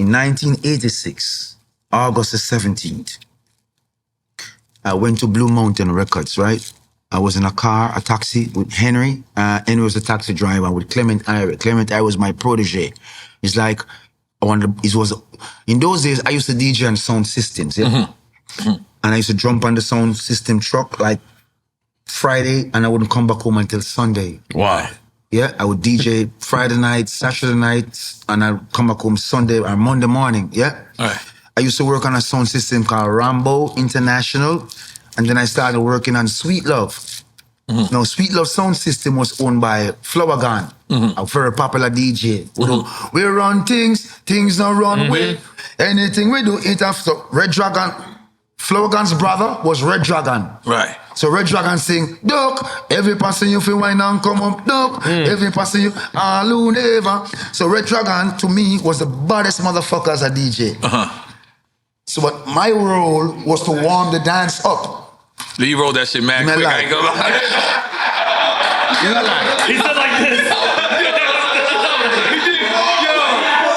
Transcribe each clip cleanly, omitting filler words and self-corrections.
in 1986, August the 17th, I went to Blue Mountain Records, right? I was in a car, a taxi with Henry. Henry was a taxi driver with Clement Ire. Clement Ire was my protege. It's like, in those days, I used to DJ on sound systems, yeah? Mm-hmm. And I used to jump on the sound system truck like Friday, and I wouldn't come back home until Sunday. Why? Yeah, I would DJ Friday night, Saturday night, and I'd come back home Sunday or Monday morning, yeah? All right. I used to work on a sound system called Rambo International, and then I started working on Sweet Love. Mm-hmm. Now, Sweet Love sound system was owned by Flower Gun, a very popular DJ. Mm-hmm. We run things don't run with. Anything we do, it after Red Dragon. Flower Gun's brother was Red Dragon. Right. So Red Dragon sing, duck, every person you feel wine and come up, duck, every person you, all never. So Red Dragon, to me, was the baddest motherfucker as a DJ. So but my role was to warm the dance up. You rolled that shit mad quick, I ain't gonna lie. You know like? He said like this.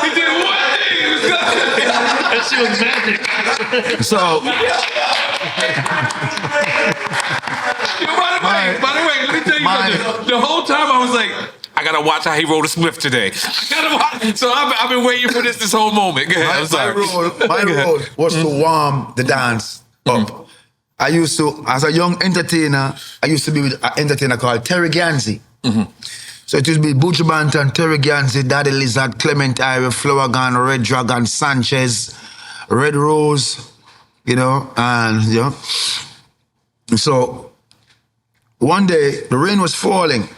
He did one thing, it was good. That shit was magic. So... By the way, let me tell you something. The whole time I was like, I gotta watch how he rolled a Smith today. I gotta watch. So I've been waiting for this whole moment. Go ahead, I'm sorry. My role was to warm the dance up. I used to, as a young entertainer, I used to be with an entertainer called Terry Ganzi. So it used to be Buju Banton, Terry Ganzi, Daddy Lizard, Clement Ire, Flower Gun, Red Dragon, Sanchez, Red Rose, you know, and you know. So one day the rain was falling,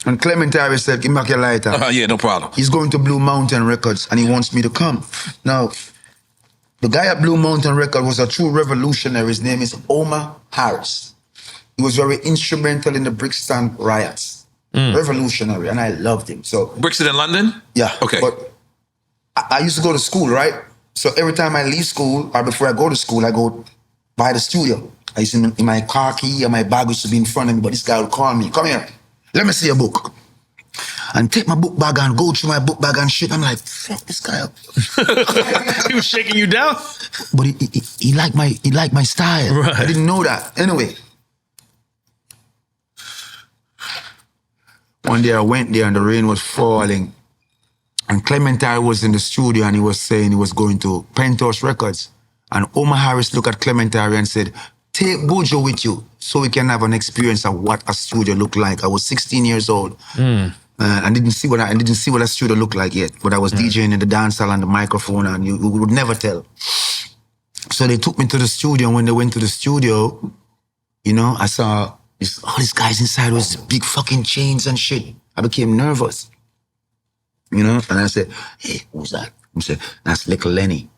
and Clement Ire said, "Give me back your lighter." Yeah, no problem. He's going to Blue Mountain Records, and he wants me to come. Now, the guy at Blue Mountain Records was a true revolutionary. His name is Omar Harris. He was very instrumental in the Brixton riots. Revolutionary, and I loved him. So Brixton in London? Yeah. Okay. But I used to go to school, right? So every time I leave school, or before I go to school, I go by the studio. I used to, in my car key and my bag used to be in front of me, but this guy would call me, "Come here, let me see your book." And take my book bag and go through my book bag and shit. I'm like, fuck this guy up. He was shaking you down? But he liked my style. Right. I didn't know that. Anyway. One day I went there and the rain was falling. And Clement Ire was in the studio and he was saying he was going to Penthouse Records. And Omar Harris looked at Clement Ire and said, "Take Buju with you so we can have an experience of what a studio looked like." I was 16 years old. I didn't see what a studio looked like yet, but I was DJing in the dance hall on the microphone, and you would never tell. So they took me to the studio, and when they went to the studio, you know, I saw all these guys inside with big fucking chains and shit. I became nervous, you know, and I said, "Hey, who's that?" I said, "That's Little Lenny."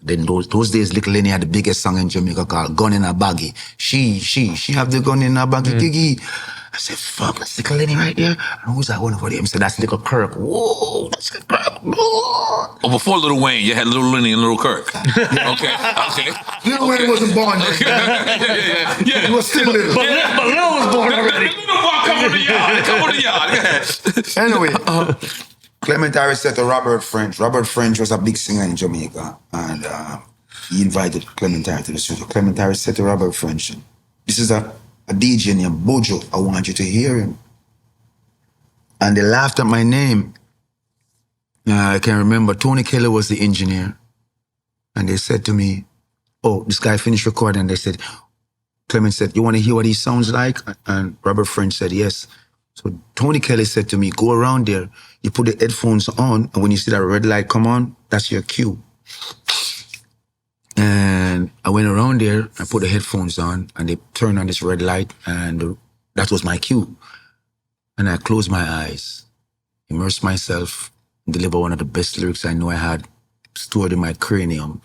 Then those days, Little Lenny had the biggest song in Jamaica called "Gun in a Baggie." She have the gun in a baggie, diggy. I said, "Fuck, that's Little Lenny right there." And who's that one over there? I said, "That's Little Kirk." Whoa, that's Little Kirk. Whoa. Oh, before Little Wayne, you had Little Lenny and Little Kirk. Okay. Little Wayne wasn't born yet. Yeah. He was still little. But Lil was born already. Come on the yard. Go ahead. Anyway, Clement Ire said to Robert French. Robert French was a big singer in Jamaica, and he invited Clement Ire to the studio. Clement Ire said to Robert French, "This is a DJ named Buju. I want you to hear him." And they laughed at my name. I can remember Tony Kelly was the engineer. And they said to me, "Oh, this guy finished recording." They said, Clement said, "You want to hear what he sounds like?" And Robert French said, "Yes." So Tony Kelly said to me, "Go around there, you put the headphones on, and when you see that red light come on, that's your cue." And I went around there, I put the headphones on, and they turned on this red light, and that was my cue. And I closed my eyes, immersed myself, and delivered one of the best lyrics I knew I had stored in my cranium.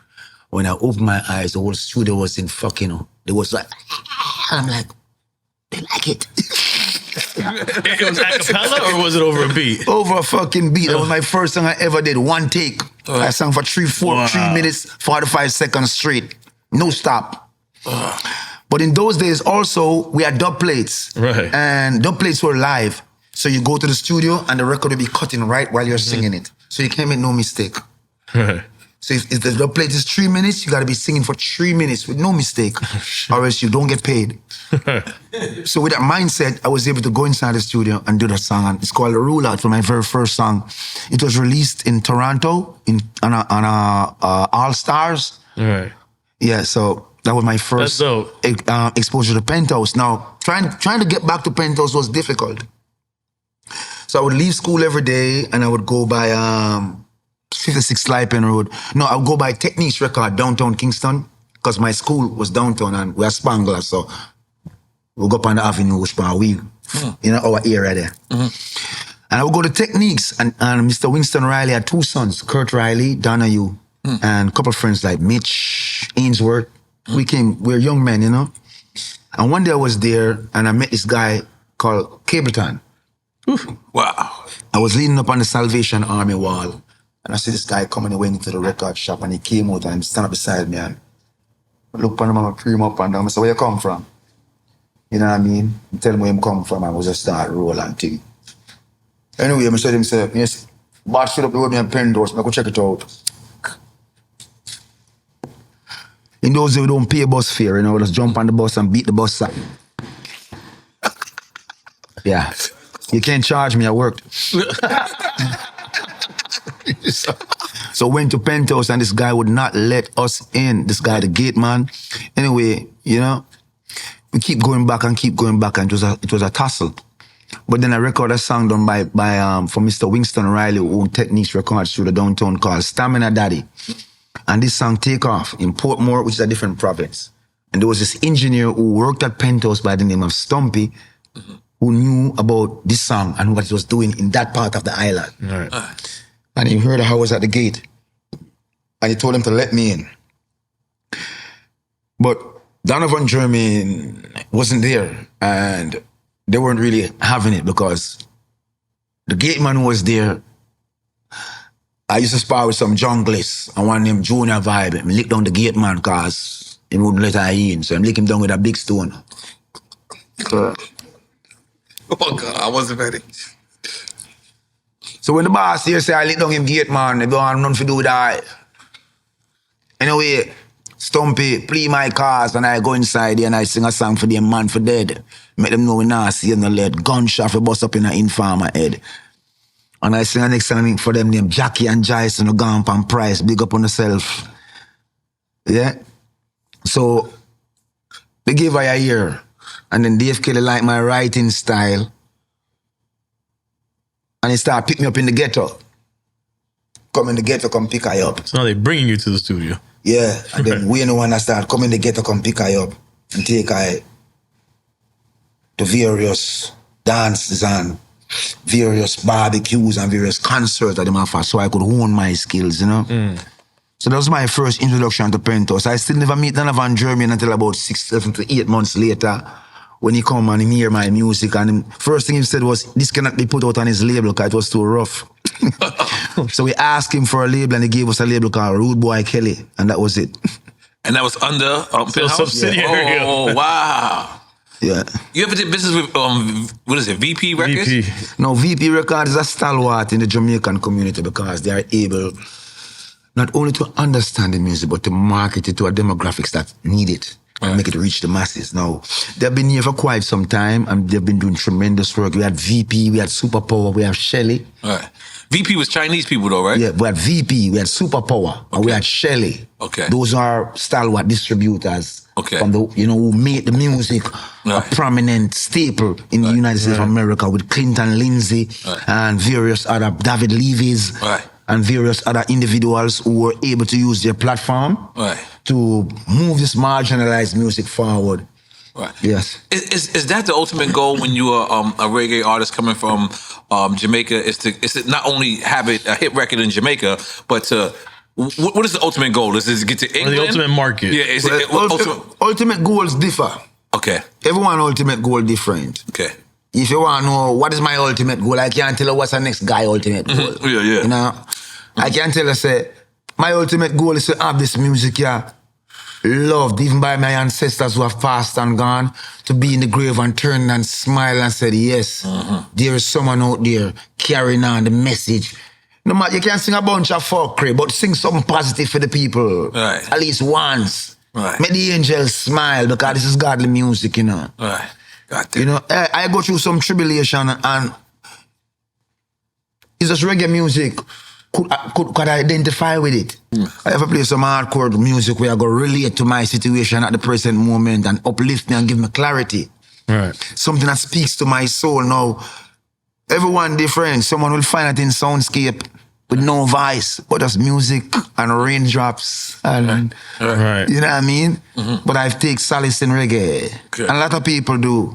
When I opened my eyes, the whole studio was in fucking, it was like, I'm like, they like it. It was a cappella or was it over a beat? Over a fucking beat. That was my first song I ever did. One take. I sang for 3 minutes, 45 seconds straight. No stop. But in those days also, we had dub plates. Right. And dub plates were live. So you go to the studio and the record will be cutting right while you're singing it. So you can't make no mistake. Right. So if the plate is 3 minutes, you got to be singing for 3 minutes with no mistake, or else you don't get paid. So with that mindset, I was able to go inside the studio and do that song. And it's called "The Rollout" for my very first song. It was released in Toronto on a All Stars. Right. Yeah, so that was my first exposure to Penthouse. Now, trying to get back to Penthouse was difficult. So I would leave school every day and I would go by 56 Slipen Road. No, I would go by Techniques Record downtown Kingston because my school was downtown and we're Spangler, so we'll go up on the avenue, which we in our area there. And I would go to Techniques and Mr. Winston Riley had 2 sons, Kurt Riley, Donahue, and a couple of friends like Mitch, Ainsworth. We're young men, you know. And one day I was there and I met this guy called Cableton. Wow. I was leaning up on the Salvation Army wall and I see this guy coming away into the record shop and he came out and stand up beside me and I look upon him and I pre him up and down. I said, "Where you come from?" You know what I mean? I tell him where him come from and we just start rolling thing. Anyway, I said to him, say, "Yes, bought shit up the road me and Penthouse, I go check it out." In those days, we don't pay bus fare, you know, we just jump on the bus and beat the bus up. Yeah. You can't charge me, I worked. So went to Penthouse and this guy would not let us in. This guy, the gate man. Anyway, you know, we keep going back and it was a tussle. But then I recorded a song done by from Mr. Winston Riley, who owned Techniques Records through the downtown, called Stamina Daddy. And this song take off in Portmore, which is a different province. And there was this engineer who worked at Penthouse by the name of Stumpy, who knew about this song and what it was doing in that part of the island. Right. And he heard how I was at the gate. And he told him to let me in. But Donovan Germain wasn't there. And they weren't really having it because the gate man who was there, I used to spar with some junglers and one named Junior Vibe. I lick down the gate man because he wouldn't let her in. So I lick him down with a big stone. Oh God, I wasn't ready. So when the boss here say I lick down him gate man, they don't have nothing to do with that. Anyway, Stumpy play my cars and I go inside there and I sing a song for them man for dead. Make them know we not see no lead. Gunshot for bust up in an informer head. And I sing the next song for them named Jackie and Jason, Gamp and Price, big up on yourself. Yeah? So, they gave her a year. And then Dave Kelly liked my writing style. And he started picking me up in the ghetto. Come in the ghetto, come pick her up. So now they're bringing you to the studio. Yeah, and then we know when I start come in the ghetto, come pick her up and take her to various dances and various barbecues and various concerts that them offer, so I could hone my skills, you know. So that was my first introduction to Penthouse. I still never meet Donovan Germain until about 6, 7 to 8 months later when he come and he hear my music. And the first thing he said was, this cannot be put out on his label because it was too rough. So we asked him for a label and he gave us a label called Rude Boy Kelly, and that was it. And that was under Penthouse? Subsidiary. Yeah. Oh, wow. Yeah. You ever did business with, what is it, VP Records? VP. No, VP Records is a stalwart in the Jamaican community because they are able not only to understand the music, but to market it to a demographics that need it and make it reach the masses. Now, they've been here for quite some time and they've been doing tremendous work. We had VP, we had Superpower, we have Shelly. Right. VP was Chinese people though, right? Yeah, we had VP, we had Superpower, and we had Shelly. Okay. Those are stalwart distributors. Okay. From the, you know, who made the music a prominent staple in the United States of America with Clinton Lindsay and various other David Levy's and various other individuals who were able to use their platform to move this marginalized music forward. Right. Yes. Is that the ultimate goal when you are a reggae artist coming from Jamaica? Is to not only have it a hit record in Jamaica, but to what is the ultimate goal? Is it to get to England? Or the ultimate market. Yeah. Is it ultimate goals differ. Okay. Everyone ultimate goal different. Okay. If you want to know what is my ultimate goal, I can't tell you what's the next guy ultimate goal. Yeah. You know, I can tell you, say, my ultimate goal is to have this music here loved even by my ancestors who have passed and gone, to be in the grave and turn and smile and said, yes, there is someone out there carrying on the message No matter, you can sing a bunch of fuckery, but sing something positive for the people. Right. At least once. Right. Make the angels smile because this is godly music, you know. Right. Got that. You know, I go through some tribulation and it's just reggae music. Could I identify with it? I ever play some hardcore music where I go relate to my situation at the present moment and uplift me and give me clarity. Right. Something that speaks to my soul. Now, everyone different. Someone will find it in soundscape with no voice, but just music and raindrops and Right. you know what I mean? But I take solace in reggae. Okay. And a lot of people do.